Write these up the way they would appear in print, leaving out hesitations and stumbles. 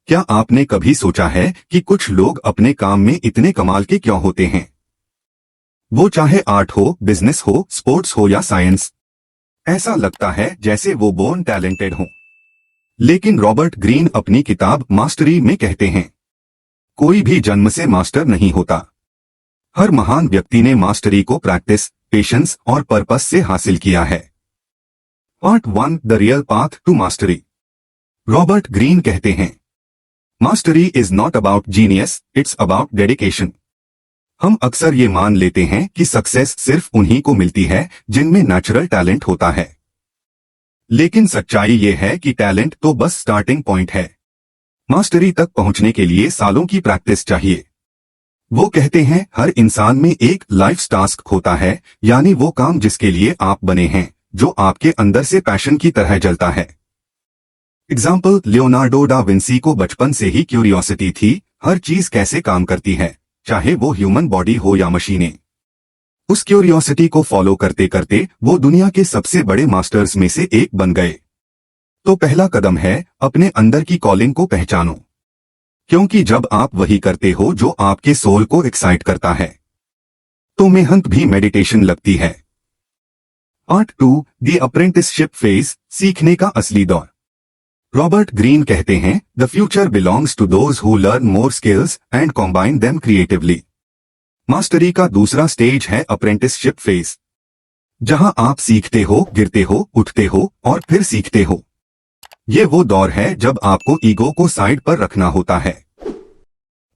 क्या आपने कभी सोचा है कि कुछ लोग अपने काम में इतने कमाल के क्यों होते हैं? वो चाहे आर्ट हो, बिजनेस हो, स्पोर्ट्स हो या साइंस, ऐसा लगता है जैसे वो बोर्न टैलेंटेड हो। लेकिन रॉबर्ट ग्रीन अपनी किताब मास्टरी में कहते हैं, कोई भी जन्म से मास्टर नहीं होता। हर महान व्यक्ति ने मास्टरी को प्रैक्टिस, पेशेंस और पर्पस से हासिल किया है। Part 1, the real path to mastery. Robert Greene कहते हैं, mastery is not about genius, it's about dedication. हम अक्सर ये मान लेते हैं कि सक्सेस सिर्फ उन्हीं को मिलती है जिनमें नेचुरल टैलेंट होता है। लेकिन सच्चाई ये है कि टैलेंट तो बस स्टार्टिंग पॉइंट है। मास्टरी तक पहुंचने के लिए सालों की प्रैक्टिस चाहिए। वो कहते हैं, हर इंसान में एक लाइफ टास्क होता है, यानी वो काम जिसके लिए आप बने हैं, जो आपके अंदर से पैशन की तरह जलता है। एग्जाम्पल, लियोनार्डो डा विंसी को बचपन से ही क्यूरियोसिटी थी, हर चीज कैसे काम करती है, चाहे वो ह्यूमन बॉडी हो या मशीनें। उस क्यूरियोसिटी को फॉलो करते करते वो दुनिया के सबसे बड़े मास्टर्स में से एक बन गए। तो पहला कदम है, अपने अंदर की कॉलिंग को पहचानो, क्योंकि जब आप वही करते हो जो आपके सोल को एक्साइट करता है, तो मेहनत भी मेडिटेशन लगती है। पार्ट 2, द अप्रेंटिसशिप फेज, सीखने का असली दौर। रॉबर्ट ग्रीन कहते हैं, the future belongs to those who learn more skills and combine them creatively. Mastery का दूसरा स्टेज है अप्रेंटिसशिप फेज, जहां आप सीखते हो, गिरते हो, उठते हो और फिर सीखते हो। ये वो दौर है जब आपको ईगो को साइड पर रखना होता है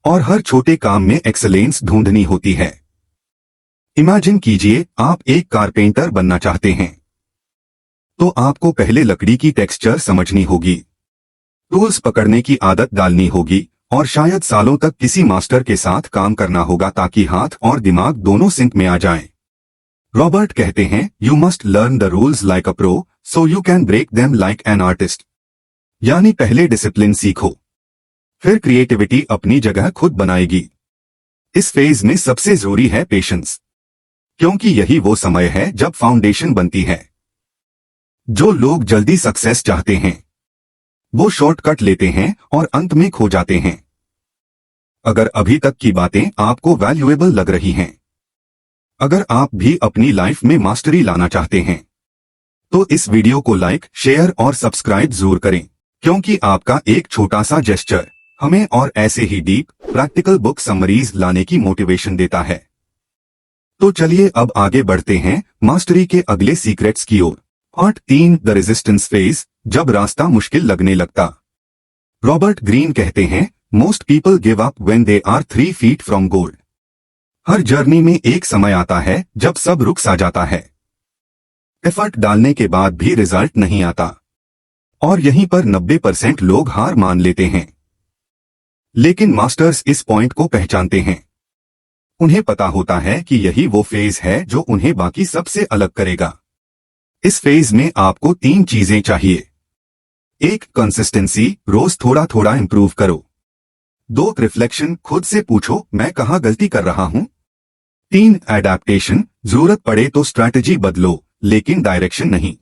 और हर छोटे काम में एक्सेलेंस ढूंढनी होती है। इमेजिन कीजिए, आप एक कारपेंटर बनना चाहते हैं, तो आपको पहले लकड़ी की टेक्सचर समझनी होगी, टूल्स पकड़ने की आदत डालनी होगी और शायद सालों तक किसी मास्टर के साथ काम करना होगा ताकि हाथ और दिमाग दोनों सिंक में आ जाएं। रॉबर्ट कहते हैं, you must learn the rules like a pro so you can break them like an artist. यानी पहले डिसिप्लिन सीखो, फिर क्रिएटिविटी अपनी जगह खुद बनाएगी। इस फेज में सबसे जरूरी है पेशेंस, क्योंकि यही वो समय है जब फाउंडेशन बनती है। जो लोग जल्दी सक्सेस चाहते हैं, वो शॉर्टकट लेते हैं और अंत में खो जाते हैं। अगर अभी तक की बातें आपको वैल्यूएबल लग रही हैं, अगर आप भी अपनी लाइफ में मास्टरी लाना चाहते हैं, तो इस वीडियो को लाइक, शेयर और सब्सक्राइब जरूर करें, क्योंकि आपका एक छोटा सा जेस्चर हमें और ऐसे ही डीप प्रैक्टिकल बुक समरीज लाने की मोटिवेशन देता है। तो चलिए अब आगे बढ़ते हैं मास्टरी के अगले सीक्रेट्स की ओर। पार्ट 3, द रेजिस्टेंस फेज, जब रास्ता मुश्किल लगने लगता। रॉबर्ट ग्रीन कहते हैं, most people give up when they are 3 feet from goal. हर जर्नी में एक समय आता है जब सब रुक सा जाता है, एफर्ट डालने के बाद भी रिजल्ट नहीं आता, और यहीं पर 90% लोग हार मान लेते हैं। लेकिन मास्टर्स इस पॉइंट को पहचानते हैं। उन्हें पता होता है कि यही वो फेज है जो उन्हें बाकी सबसे अलग करेगा। इस फेज में आपको 3 चीजें चाहिए। 1, कंसिस्टेंसी, रोज थोड़ा थोड़ा इंप्रूव करो। 2, रिफ्लेक्शन, खुद से पूछो मैं कहां गलती कर रहा हूं। 3, एडेप्टेशन, जरूरत पड़े तो स्ट्रैटेजी बदलो, लेकिन डायरेक्शन नहीं।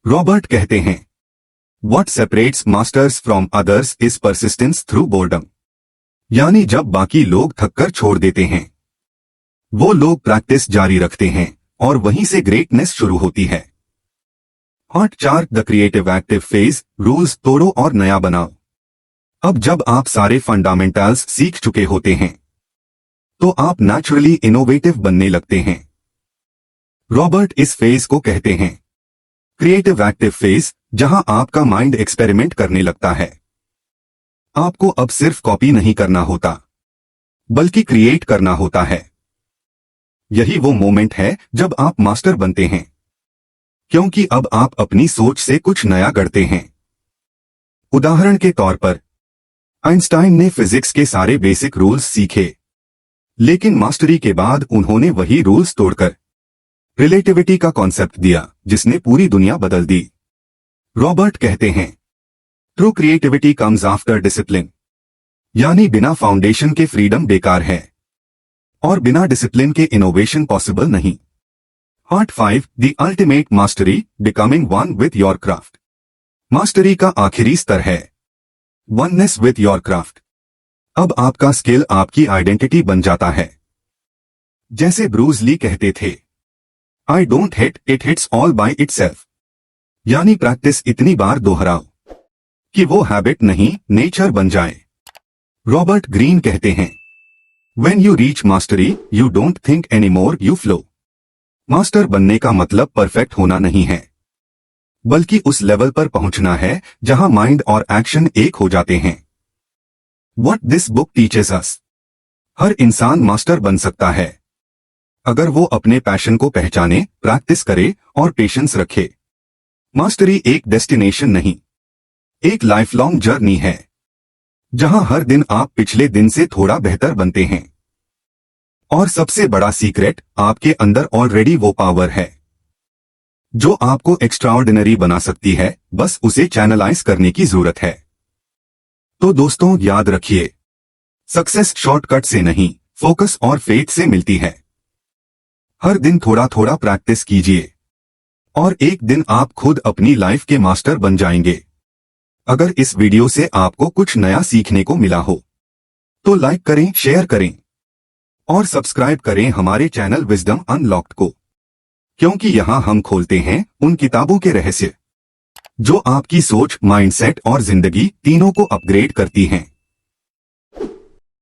रॉबर्ट कहते हैं, What separates masters from others is persistence through boredom। यानी जब बाकी लोग थककर छोड़ देते हैं, वो लोग प्रैक्टिस जारी रखते हैं और वहीं से ग्रेटनेस शुरू होती है। Part 4, the creative active phase, rules तोड़ो और नया बनाओ। अब जब आप सारे फंडामेंटल्स सीख चुके होते हैं, तो आप नेचुरली इनोवेटिव बनने लगते हैं। रॉबर्ट इस फेज को कहते हैं क्रिएटिव एक्टिव फेज, जहां आपका माइंड एक्सपेरिमेंट करने लगता है। आपको अब सिर्फ कॉपी नहीं करना होता, बल्कि क्रिएट करना होता है। यही वो मोमेंट है जब आप मास्टर बनते हैं, क्योंकि अब आप अपनी सोच से कुछ नया गढ़ते हैं। उदाहरण के तौर पर, आइंस्टाइन ने फिजिक्स के सारे बेसिक रूल्स सीखे, लेकिन मास्टरी के बाद उन्होंने वही रूल्स तोड़कर रिलेटिविटी का कॉन्सेप्ट दिया, जिसने पूरी दुनिया बदल दी। रॉबर्ट कहते हैं, true creativity comes after discipline. यानी बिना फाउंडेशन के फ्रीडम बेकार है और बिना डिसिप्लिन के इनोवेशन पॉसिबल नहीं। Part 5, the ultimate mastery, becoming one with your craft. Mastery का आखिरी स्तर है वननेस विथ योर क्राफ्ट। अब आपका स्किल आपकी आइडेंटिटी बन जाता है। जैसे ब्रूस ली कहते थे, I don't hit, it hits all by itself. यानी प्रैक्टिस इतनी बार दोहराओ कि वो हैबिट नहीं, नेचर बन जाए। रॉबर्ट ग्रीन कहते हैं, When you reach mastery, you don't think anymore, you flow. Master बनने का मतलब परफेक्ट होना नहीं है, बल्कि उस लेवल पर पहुंचना है जहां माइंड और एक्शन एक हो जाते हैं। What this book teaches us. हर इंसान मास्टर बन सकता है अगर वो अपने पैशन को पहचाने, प्रैक्टिस करे और पेशेंस रखे। मास्टरी एक डेस्टिनेशन नहीं, एक लाइफ लॉन्ग जर्नी है, जहां हर दिन आप पिछले दिन से थोड़ा बेहतर बनते हैं। और सबसे बड़ा सीक्रेट, आपके अंदर ऑलरेडी वो पावर है जो आपको एक्स्ट्राऑर्डिनरी बना सकती है, बस उसे चैनलाइज करने की जरूरत है। तो दोस्तों याद रखिए, सक्सेस शॉर्टकट से नहीं, फोकस और फेथ से मिलती है। हर दिन थोड़ा थोड़ा प्रैक्टिस कीजिए और एक दिन आप खुद अपनी लाइफ के मास्टर बन जाएंगे। अगर इस वीडियो से आपको कुछ नया सीखने को मिला हो तो लाइक करें, शेयर करें और सब्सक्राइब करें हमारे चैनल विजडम अनलॉक्ड को, क्योंकि यहां हम खोलते हैं उन किताबों के रहस्य जो आपकी सोच, माइंडसेट और जिंदगी तीनों को अपग्रेड करती हैं।